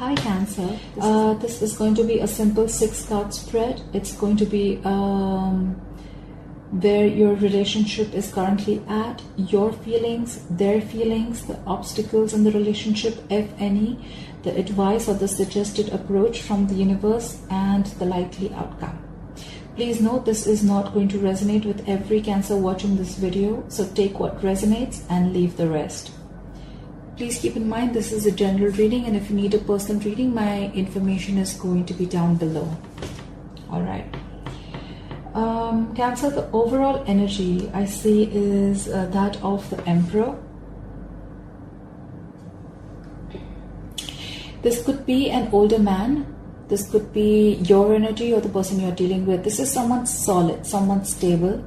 Hi Cancer, this is going to be a simple 6-card spread. It's going to be where your relationship is currently at, your feelings, their feelings, the obstacles in the relationship, if any, the advice or the suggested approach from the universe, and the likely outcome. Please note, this is not going to resonate with every Cancer watching this video, so take what resonates and leave the rest. Please keep in mind this is a general reading, and if you need a personal reading, my information is going to be down below. Alright. Cancer, the overall energy I see is that of the Emperor. This could be an older man. This could be your energy or the person you're dealing with. This is someone solid, someone stable.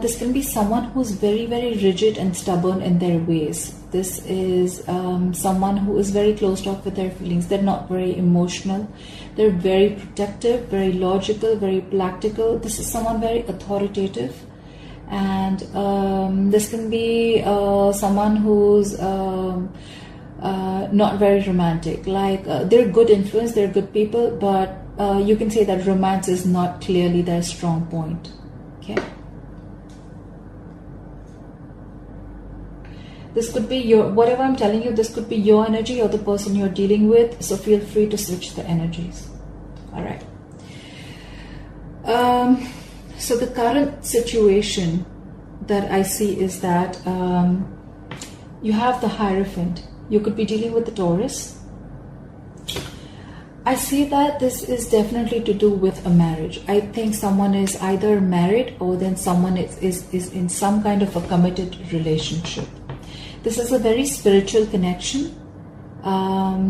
This can be someone who's very, very rigid and stubborn in their ways. This is someone who is very closed off with their feelings. They're not very emotional. They're very protective, very logical, very practical. This is someone very authoritative. And this can be someone who's not very romantic. Like they're good influence, they're good people, but you can say that romance is not clearly their strong point. Okay. This could be your, whatever I'm telling you, this could be your energy or the person you're dealing with. So feel free to switch the energies. All right. So the current situation that I see is that you have the Hierophant. You could be dealing with the Taurus. I see that this is definitely to do with a marriage. I think someone is either married or then someone is in some kind of a committed relationship. This is a very spiritual connection.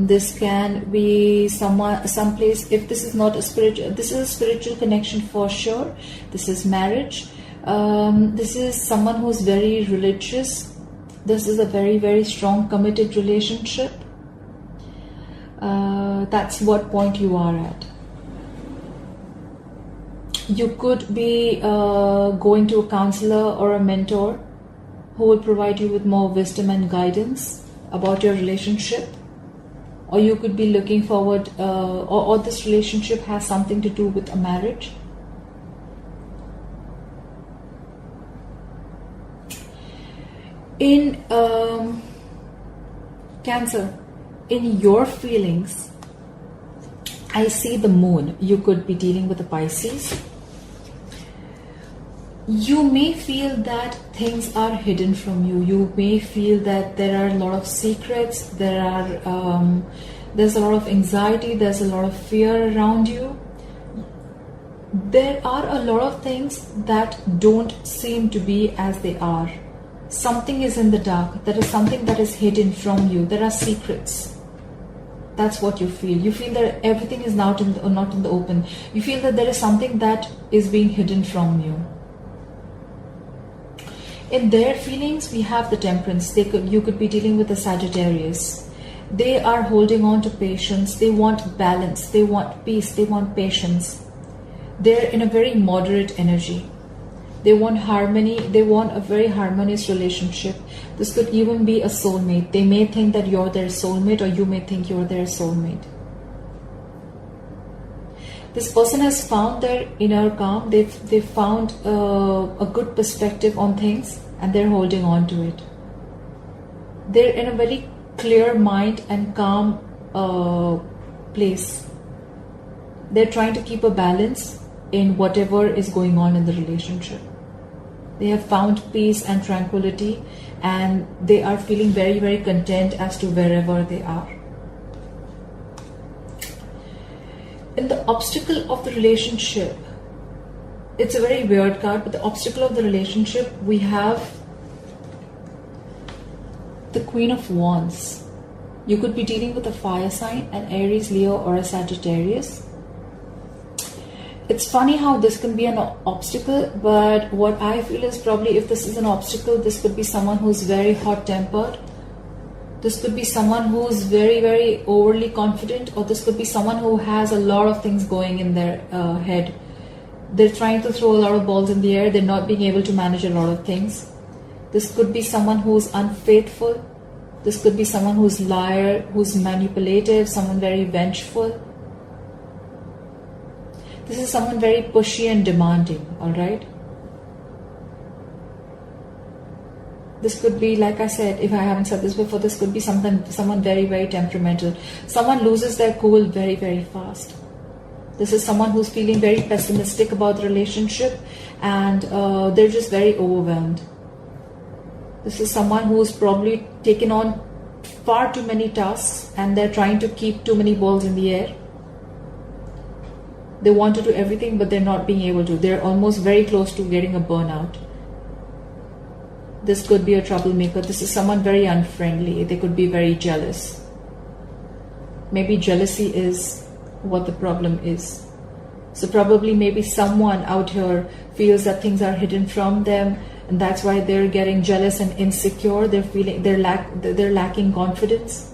This can be someplace. If this is not a spiritual, this is a spiritual connection for sure. This is marriage. This is someone who's very religious. This is a very, very strong committed relationship. That's what point you are at. You could be going to a counselor or a mentor who will provide you with more wisdom and guidance about your relationship. Or you could be looking forward, or this relationship has something to do with a marriage. In Cancer, in your feelings, I see the Moon. You could be dealing with a Pisces. You may feel that things are hidden from you. You may feel that there are a lot of secrets. There's a lot of anxiety. There's a lot of fear around you. There are a lot of things that don't seem to be as they are. Something is in the dark. There is something that is hidden from you. There are secrets. That's what you feel. You feel that everything is not in the open. You feel that there is something that is being hidden from you. In their feelings, we have the Temperance. You could be dealing with a Sagittarius. They are holding on to patience. They want balance. They want peace. They want patience. They're in a very moderate energy. They want harmony. They want a very harmonious relationship. This could even be a soulmate. They may think that you're their soulmate, or you may think you're their soulmate. This person has found their inner calm. They've found a good perspective on things, and they're holding on to it. They're in a very clear mind and calm place. They're trying to keep a balance in whatever is going on in the relationship. They have found peace and tranquility, and they are feeling very, very content as to wherever they are. In the obstacle of the relationship, it's a very weird card, but the obstacle of the relationship, we have the Queen of Wands. You could be dealing with a fire sign, an Aries, Leo, or a Sagittarius. It's funny how this can be an obstacle, but what I feel is probably if this is an obstacle, this could be someone who's very hot-tempered. This could be someone who's very, very overly confident, or this could be someone who has a lot of things going in their head. They're trying to throw a lot of balls in the air. They're not being able to manage a lot of things. This could be someone who's unfaithful. This could be someone who's liar, who's manipulative, someone very vengeful. This is someone very pushy and demanding, alright? This could be, like I said, if I haven't said this before, this could be someone very, very temperamental. Someone loses their cool very, very fast. This is someone who's feeling very pessimistic about the relationship, and they're just very overwhelmed. This is someone who's probably taken on far too many tasks, and they're trying to keep too many balls in the air. They want to do everything, but they're not being able to. They're almost very close to getting a burnout. This could be a troublemaker. This is someone very unfriendly. They could be very jealous. Maybe jealousy is what the problem is. So probably maybe someone out here feels that things are hidden from them, and that's why they're getting jealous and insecure. They're feeling they're lacking confidence.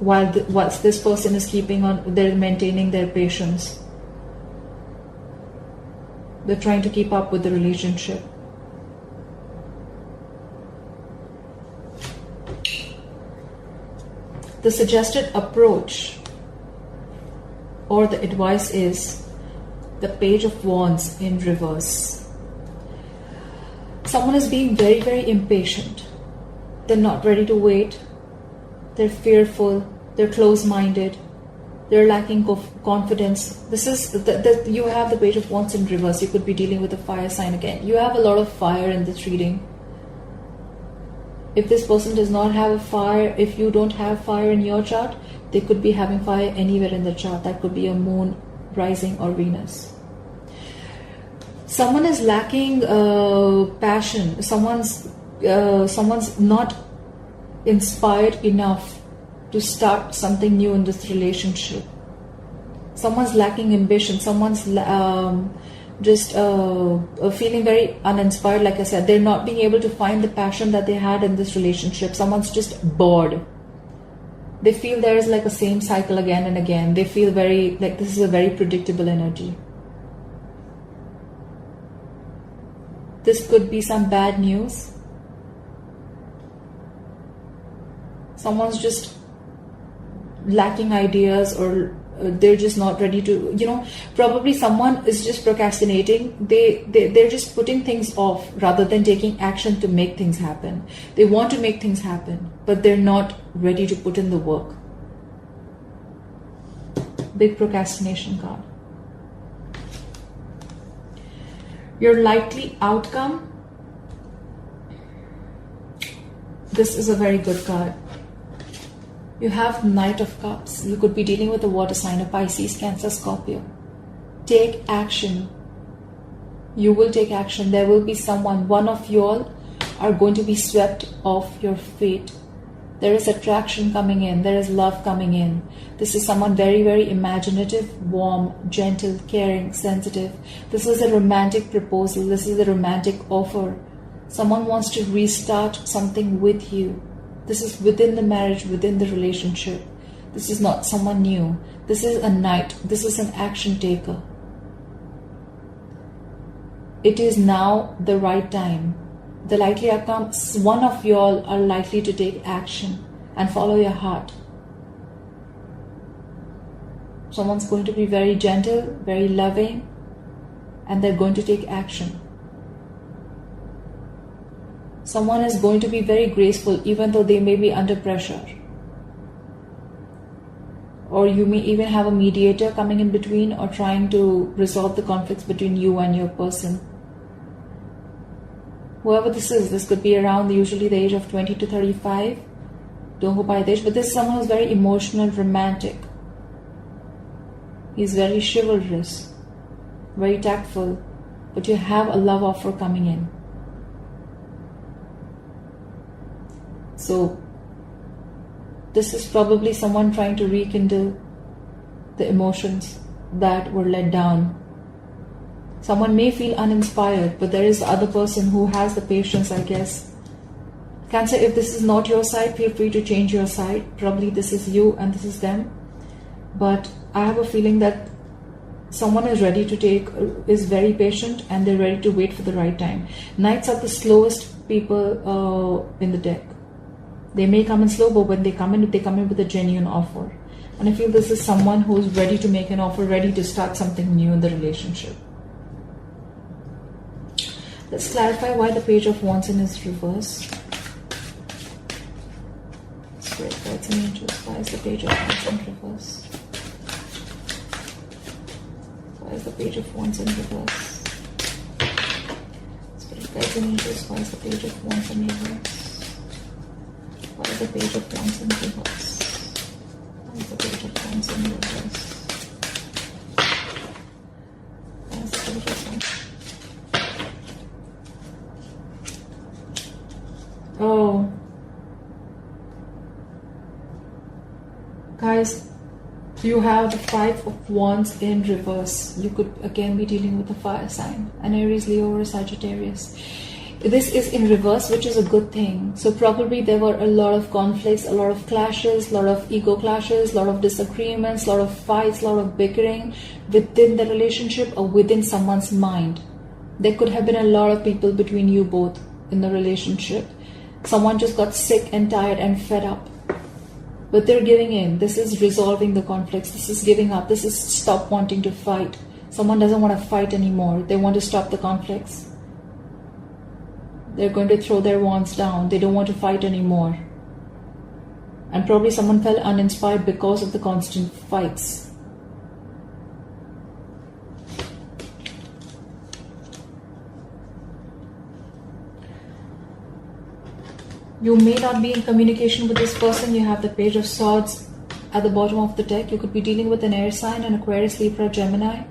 Whilst this person is they're maintaining their patience. They're trying to keep up with the relationship. The suggested approach or the advice is the Page of Wands in reverse. Someone is being very, very impatient. They're not ready to wait. They're fearful. They're close-minded. They're lacking confidence. This is you have the Page of Wands in reverse. You could be dealing with a fire sign again. You have a lot of fire in this reading. If this person does not have a fire, if you don't have fire in your chart, they could be having fire anywhere in the chart. That could be a moon, rising, or Venus. Someone is lacking passion. Someone's not inspired enough to start something new in this relationship. Someone's lacking ambition. Someone's just feeling very uninspired. Like I said, they're not being able to find the passion that they had in this relationship. Someone's just bored. They feel there is like a same cycle again and again. They feel very like this is a very predictable energy. This could be some bad news. Someone's just lacking ideas, or they're just not ready to, probably someone is just procrastinating. They're just putting things off rather than taking action to make things happen. They want to make things happen, but they're not ready to put in the work. Big procrastination card. Your likely outcome. This is a very good card. You have Knight of Cups. You could be dealing with a water sign, a Pisces, Cancer, Scorpio. Take action. You will take action. There will be one of you all are going to be swept off your fate. There is attraction coming in. There is love coming in. This is someone very, very imaginative, warm, gentle, caring, sensitive. This is a romantic proposal. This is a romantic offer. Someone wants to restart something with you. This is within the marriage, within the relationship. This is not someone new. This is a knight. This is an action taker. It is now the right time. The likely outcome, one of you all are likely to take action and follow your heart. Someone's going to be very gentle, very loving, and they're going to take action. Someone is going to be very graceful even though they may be under pressure. Or you may even have a mediator coming in between or trying to resolve the conflicts between you and your person. Whoever this could be around usually the age of 20 to 35. Don't go by the age, but this is someone who's very emotional, romantic. He's very chivalrous, very tactful, but you have a love offer coming in. So, this is probably someone trying to rekindle the emotions that were let down. Someone may feel uninspired, but there is the other person who has the patience, I guess. Cancer, if this is not your side, feel free to change your side. Probably this is you and this is them. But I have a feeling that someone is ready to is very patient, and they're ready to wait for the right time. Knights are the slowest people in the deck. They may come in slow, but when they come in with a genuine offer. And I feel this is someone who's ready to make an offer, ready to start something new in the relationship. Let's clarify why the Page of Wands in is reverse. Spirit guides and angels. Why is the Page of Wands in reverse? Why is the Page of Wands in reverse? Spirit guides and angels. Why is the Page of Wands in reverse? Why is the Page of Wands in reverse? Why is the Page of Wands in reverse? Why is the Page of Wands? Oh, guys, you have the Five of Wands in reverse. You could again be dealing with a fire sign, an Aries, Leo, or Sagittarius. This is in reverse, which is a good thing. So probably there were a lot of conflicts, a lot of clashes, a lot of ego clashes, a lot of disagreements, a lot of fights, a lot of bickering within the relationship or within someone's mind. There could have been a lot of people between you both in the relationship. Someone just got sick and tired and fed up. But they're giving in. This is resolving the conflicts. This is giving up. This is stop wanting to fight. Someone doesn't want to fight anymore. They want to stop the conflicts. They're going to throw their wands down. They don't want to fight anymore. And probably someone felt uninspired because of the constant fights. You may not be in communication with this person. You have the Page of Swords at the bottom of the deck. You could be dealing with an air sign, an Aquarius, Libra, Gemini.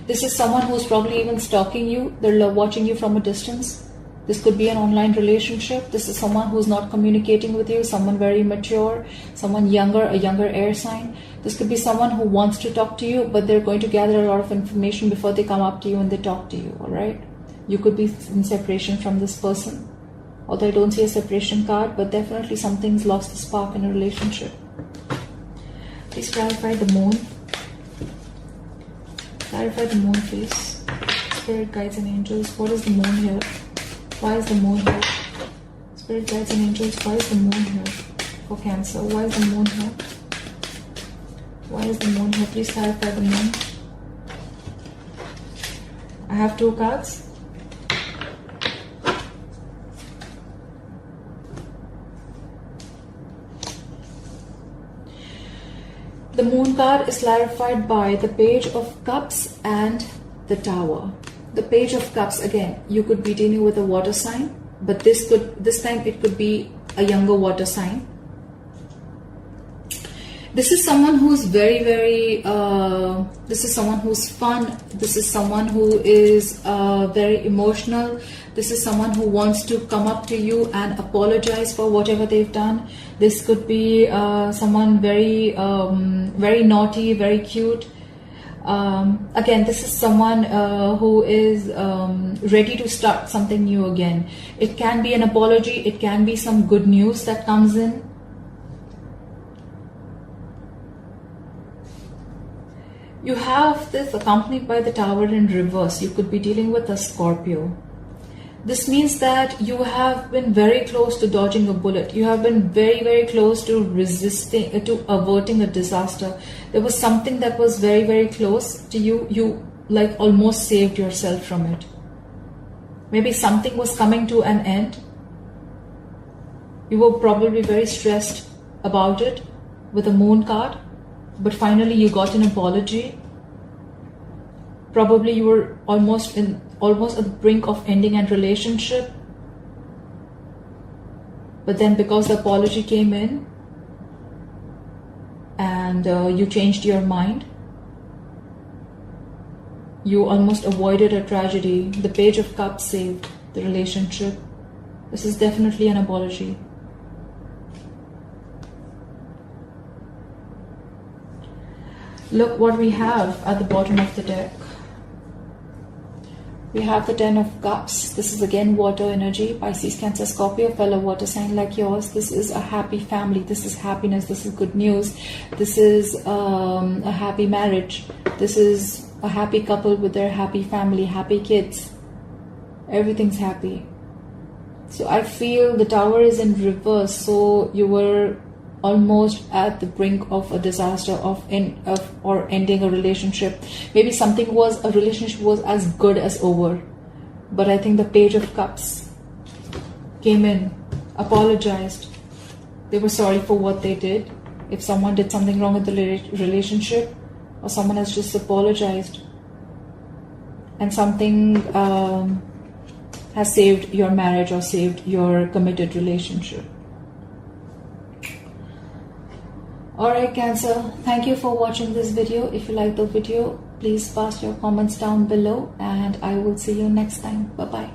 This is someone who's probably even stalking you. They're watching you from a distance. This could be an online relationship. This is someone who's not communicating with you, someone very mature, someone younger, a younger air sign. This could be someone who wants to talk to you, but they're going to gather a lot of information before they come up to you and they talk to you, all right? You could be in separation from this person. Although I don't see a separation card, but definitely something's lost the spark in a relationship. Please clarify the moon. Clarify the moon, please. Spirit guides and angels. What is the moon here? Why is the moon here? Spirit guides and angels. Why is the moon here? For Cancer. Why is the moon here? Why is the moon here? Please clarify the moon. I have two cards. The moon card is clarified by the Page of Cups and the Tower. The Page of Cups, again, you could be dealing with a water sign, but this time it could be a younger water sign. This is someone who's very, this is someone who's fun. This is someone who is very emotional. This is someone who wants to come up to you and apologize for whatever they've done. This could be someone very, very naughty, very cute. Again, this is someone who is ready to start something new again. It can be an apology. It can be some good news that comes in. You have this accompanied by the Tower in reverse. You could be dealing with a Scorpio. This means that you have been very close to dodging a bullet. You have been very, very close to resisting, to averting a disaster. There was something that was very, very close to you. You like almost saved yourself from it. Maybe something was coming to an end. You were probably very stressed about it with a moon card. But finally you got an apology. Probably you were almost at the brink of ending a relationship. But then because the apology came in and you changed your mind, you almost avoided a tragedy. The Page of Cups saved the relationship. This is definitely an apology. Look what we have at the bottom of the deck. We have the Ten of Cups. This is again water energy. Pisces, Cancer, Scorpio, fellow water sign like yours. This is a happy family. This is happiness. This is good news. This is a happy marriage. This is a happy couple with their happy family, happy kids. Everything's happy. So I feel the Tower is in reverse, so you were almost at the brink of a disaster or ending a relationship. Maybe a relationship was as good as over, but I think the Page of Cups came in, apologized. They were sorry for what they did. If someone did something wrong in the relationship, or someone has just apologized, and something has saved your marriage or saved your committed relationship. Alright, Cancer, thank you for watching this video. If you like the video, please pass your comments down below, and I will see you next time. Bye bye.